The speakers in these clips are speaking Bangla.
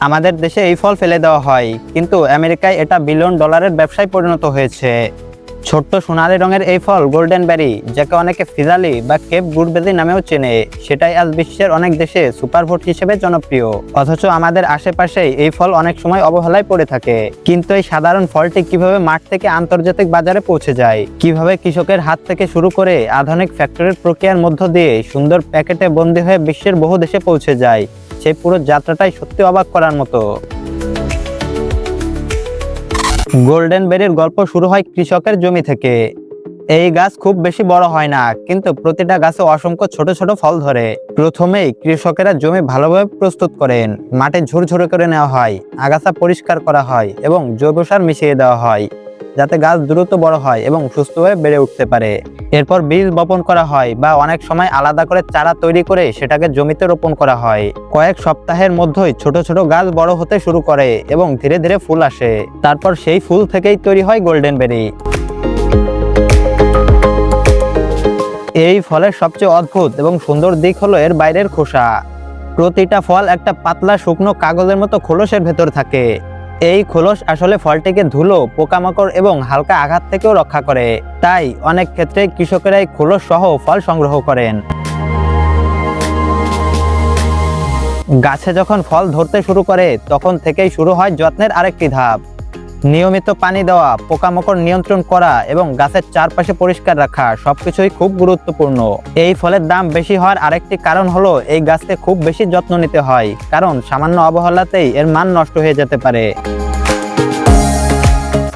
আমাদের দেশে এই ফল ফেলে দেওয়া হয়, কিন্তু আমেরিকায় এটা বিলিয়ন ডলারের ব্যবসায় পরিণত হয়েছে। ছোট্ট সোনালী রঙের এই ফল গোল্ডেন বেরি, যাকে অনেকে ফিজালি বা কেপ গুড়বেরি নামেও চেনে, সেটাই আজ বিশ্বের অনেক দেশে সুপারফুড হিসেবে জনপ্রিয়। অথচ আমাদের আশেপাশে এই ফল অনেক সময় অবহেলায় পড়ে থাকে। কিন্তু এই সাধারণ ফলটি কিভাবে মাঠ থেকে আন্তর্জাতিক বাজারে পৌঁছে যায়, কিভাবে কৃষকের হাত থেকে শুরু করে আধুনিক ফ্যাক্টরির প্রক্রিয়ার মধ্য দিয়ে সুন্দর প্যাকেটে বন্দী হয়ে বিশ্বের বহু দেশে পৌঁছে যায়, সেই পুরো যাত্রাটাই সত্যি অবাক করার মতো। গোল্ডেন বেরির গল্প শুরু হয় কৃষকের জমি থেকে। এই গাছ খুব বেশি বড় হয় না, কিন্তু প্রতিটা গাছে অসংখ্য ছোট ছোট ফল ধরে। প্রথমেই কৃষকেরা জমি ভালোভাবে প্রস্তুত করেন, মাটি ঝুরঝুরে করে নেওয়া হয়, আগাছা পরিষ্কার করা হয় এবং জৈব সার মিশিয়ে দেওয়া হয়, যাতে গাছ দ্রুত বড় হয় এবং সুস্থভাবে বেড়ে উঠতে পারে। এরপর বীজ বপন করা হয় বা অনেক সময় আলাদা করে চারা তৈরি করে সেটাকে জমিতে রোপণ করা হয়। কয়েক সপ্তাহের মধ্যেই ছোট ছোট গাছ বড় হতে শুরু করে এবং ধীরে ধীরে ফুল আসে। তারপর সেই ফুল থেকেই তৈরি হয় গোল্ডেন বেরি। এই ফলের সবচেয়ে অদ্ভুত এবং সুন্দর দিক হলো এর বাইরের খোসা। প্রতিটা ফল একটা পাতলা শুকনো কাগজের মতো খোলসের ভেতর থাকে। এই খোলস আসলে ফলটিকে ধুলো, পোকামাকড় এবং হালকা আঘাত থেকেও রক্ষা করে। তাই অনেক ক্ষেত্রে কৃষকেরা এই খোলস সহ ফল সংগ্রহ করেন। গাছে যখন ফল ধরতে শুরু করে তখন থেকেই শুরু হয় যত্নের আরেকটি ধাপ। নিয়মিত পানি দেওয়া, পোকামাকড় নিয়ন্ত্রণ করা এবং গাছের চারপাশে পরিষ্কার রাখা সবকিছুই খুব গুরুত্বপূর্ণ। এই ফলের দাম বেশি হওয়ার আরেকটি কারণ হলো এই গাছকে খুব বেশি যত্ন নিতে হয়, কারণ সামান্য অবহেলাতেই এর মান নষ্ট হয়ে যেতে পারে।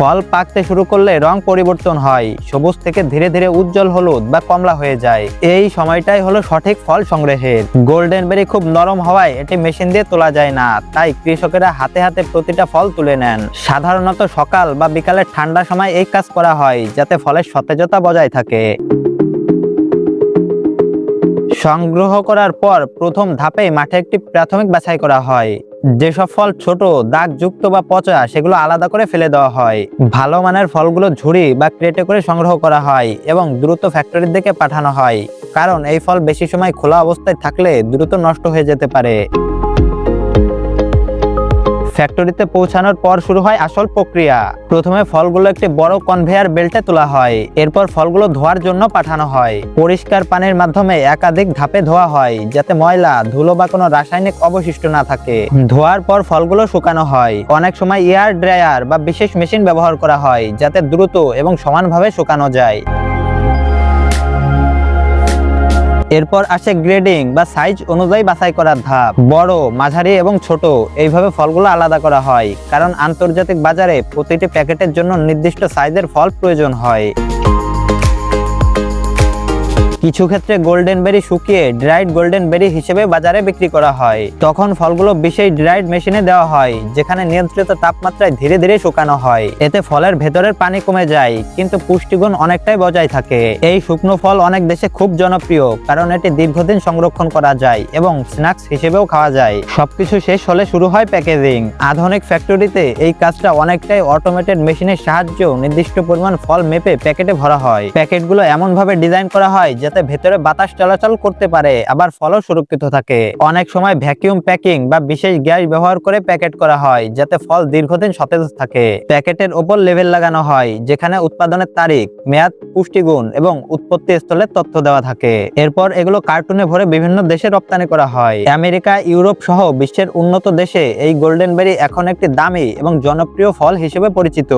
ফল পাকতে শুরু করলে রং পরিবর্তন হয়, সবুজ থেকে ধীরে ধীরে উজ্জ্বল হলুদ বা কমলা হয়ে যায়। এই সময়টাই হলো সঠিক ফল সংগ্রহের। গোল্ডেন বেরি খুব নরম হওয়ায় এটি মেশিন দিয়ে তোলা যায় না, তাই কৃষকেরা হাতে হাতে প্রতিটা ফল তুলে নেন। সাধারণত সকাল বা বিকালের ঠান্ডা সময় এই কাজ করা হয়, যাতে ফলের সতেজতা বজায় থাকে। সংগ্রহ করার পর প্রথম ধাপে মাঠে একটি প্রাথমিক বাছাই করা হয়। যেসব ফল ছোট, দাগযুক্ত বা পচা, সেগুলো আলাদা করে ফেলে দেওয়া হয়। ভালো মানের ফলগুলো ঝুড়ি বা ক্রেটে করে সংগ্রহ করা হয় এবং দ্রুত ফ্যাক্টরির দিকে পাঠানো হয়, কারণ এই ফল বেশি সময় খোলা অবস্থায় থাকলে দ্রুত নষ্ট হয়ে যেতে পারে। ফ্যাক্টরিতে পৌঁছানোর পর শুরু হয় আসল প্রক্রিয়া। প্রথমে ফলগুলো একটি বড় কনভেয়ার বেল্টে তোলা হয়, এরপর ফলগুলো ধোয়ার জন্য পাঠানো হয়। পরিষ্কার পানির মাধ্যমে একাধিক ধাপে ধোয়া হয়, যাতে ময়লা, ধুলো বা কোনো রাসায়নিক অবশিষ্ট না থাকে। ধোয়ার পর ফলগুলো শুকানো হয়। অনেক সময় এয়ার ড্রায়ার বা বিশেষ মেশিন ব্যবহার করা হয়, যাতে দ্রুত এবং সমানভাবে শুকানো যায়। এরপর আসে গ্রেডিং বা সাইজ অনুযায়ী বাছাই করার ধাপ। বড়, মাঝারি এবং ছোট এইভাবে ফলগুলো আলাদা করা হয়, কারণ আন্তর্জাতিক বাজারে প্রতিটি প্যাকেটের জন্য নির্দিষ্ট সাইজের ফল প্রয়োজন হয়। কিছু ক্ষেত্রে গোল্ডেন বেরি শুকিয়ে ড্রাইড গোল্ডেন বেরি হিসেবে বাজারে বিক্রি করা হয়। তখন ফলগুলো বিশেষ ড্রাইড মেশিনে দেওয়া হয়, যেখানে নিয়ন্ত্রিত তাপমাত্রায় ধীরে ধীরে শুকানো হয়। এতে ফলের ভেতরের পানি কমে যায়, কিন্তু পুষ্টিগুণ অনেকটাই বজায় থাকে। এই শুকনো ফল অনেক দেশে খুব জনপ্রিয়, কারণ এটি দীর্ঘদিন সংরক্ষণ করা যায় এবং স্ন্যাক্স হিসেবেও খাওয়া যায়। সবকিছু শেষ হলে শুরু হয় প্যাকেজিং। আধুনিক ফ্যাক্টরিতে এই কাজটা অনেকটাই অটোমেটেড মেশিনের সাহায্যে নির্দিষ্ট পরিমাণ ফল মেপে প্যাকেটে ভরা হয়। প্যাকেটগুলো এমনভাবে ডিজাইন করা হয় যাতে ভেতরে বাতাস চলাচল করতে পারে, আবার ফলও সুরক্ষিত থাকে। অনেক সময় ভ্যাকুয়াম প্যাকিং বা বিশেষ গ্যাস ব্যবহার করে প্যাকেট করা হয়, যাতে ফল দীর্ঘদিন সতেজ থাকে। প্যাকেটের ওপর লেবেল লাগানো হয়, যেখানে উৎপাদনের তারিখ, মেয়াদ, পুষ্টিগুণ এবং উৎপত্তি স্থলের তথ্য দেওয়া থাকে। এরপর এগুলো কার্টুনে ভরে বিভিন্ন দেশে রপ্তানি করা হয়। আমেরিকা, ইউরোপ সহ বিশ্বের উন্নত দেশে এই গোল্ডেন বেরি এখন একটি দামি এবং জনপ্রিয় ফল হিসেবে পরিচিত।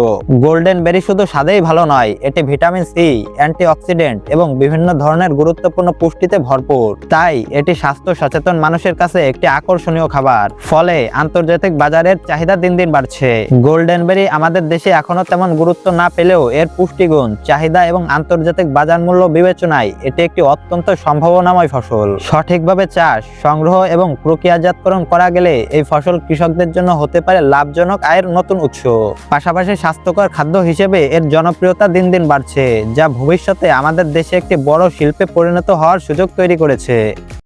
গোল্ডেন বেরি শুধু স্বাদেই ভালো নয়, এটি ভিটামিন সি, অ্যান্টিঅক্সিডেন্ট এবং বিভিন্ন ধরনের গুরুত্বপূর্ণ পুষ্টিতে ভরপুর। তাই এটি স্বাস্থ্য সচেতন মানুষের কাছে একটি আকর্ষণীয় খাবার। ফলে আন্তর্জাতিক বাজারের চাহিদা দিন দিন বাড়ছে। গোল্ডেন বেরি আমাদের দেশে এখনো তেমন গুরুত্ব না পেলেও এর পুষ্টিগুণ, চাহিদা এবং আন্তর্জাতিক বাজার মূল্য বিবেচনায় এটি একটি অত্যন্ত সম্ভাবনাময় ফসল। সঠিকভাবে চাষ, সংগ্রহ এবং প্রক্রিয়াজাতকরণ করা গেলে এই ফসল কৃষকদের জন্য হতে পারে লাভজনক আয়ের নতুন উৎস। পাশাপাশি স্বাস্থ্যকর খাদ্য হিসেবে এর জনপ্রিয়তা দিন দিন বাড়ছে, যা ভবিষ্যতে আমাদের দেশে একটি বড় শিল্পে পরিণত হওয়ার সুযোগ তৈরি করেছে।